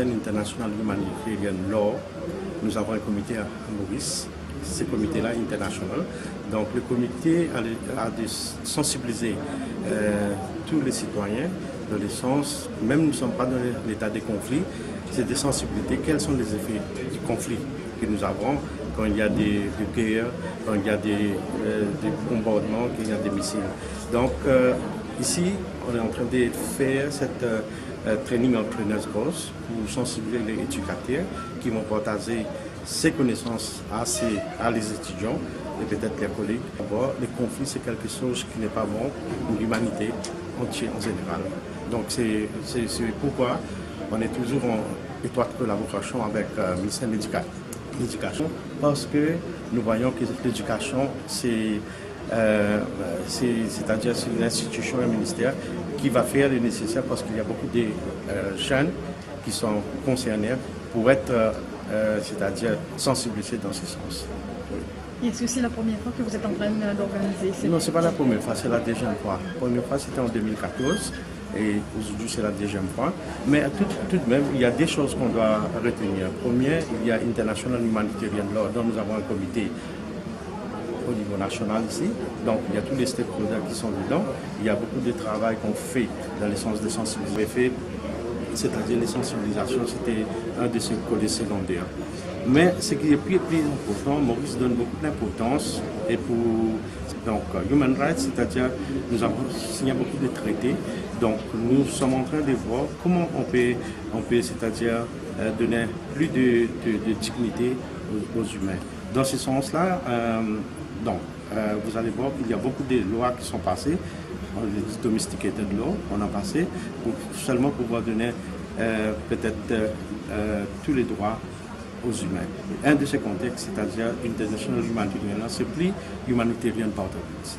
International Humanitarian Law, nous avons un comité à Maurice, ce comité-là international. Donc le comité a de sensibiliser tous les citoyens dans le sens, même nous ne sommes pas dans l'état de conflit, c'est de sensibiliser quels sont les effets du conflit que nous avons quand il y a des guerres, quand il y a des bombardements, quand il y a des missiles. Donc ici, on est en train de faire cette training entrepreneurs course pour sensibiliser les éducateurs qui vont partager ces connaissances à les étudiants et peut-être les collègues. D'abord, les conflits, c'est quelque chose qui n'est pas bon pour l'humanité entière en général. Donc c'est pourquoi on est toujours en étroite collaboration avec le ministère de l'Éducation, parce que nous voyons que l'éducation, c'est-à-dire c'est une institution, un ministère qui va faire le nécessaire parce qu'il y a beaucoup de jeunes qui sont concernés pour être, c'est-à-dire sensibilisés dans ce sens. Oui. Est-ce que c'est la première fois que vous êtes en train d'organiser? Non, ce n'est pas la première fois, c'est la deuxième fois. La première fois, c'était en 2014 et aujourd'hui, c'est la deuxième fois. Mais tout de même, il y a des choses qu'on doit retenir. Première, il y a International Humanitarian Law, dont nous avons un comité au niveau national ici. Donc, il y a tous les stakeholders qui sont dedans. Il y a beaucoup de travail qu'on fait dans le sens de sensibilisation. C'est-à-dire les sensibilisations, c'était un de ces collèges secondaires. Mais ce qui est plus important, Maurice donne beaucoup d'importance et pour donc Human Rights, c'est-à-dire nous avons signé beaucoup de traités. Donc nous sommes en train de voir comment on peut c'est-à-dire donner plus de dignité aux humains. Dans ce sens-là, vous allez voir qu'il y a beaucoup de lois qui sont passées. Les domesticated law, on a passé pour seulement pouvoir donner peut-être tous les droits aux humains. Un de ces contextes, c'est-à-dire International Humanitarian Law, c'est plus Humanitarian Boundaries.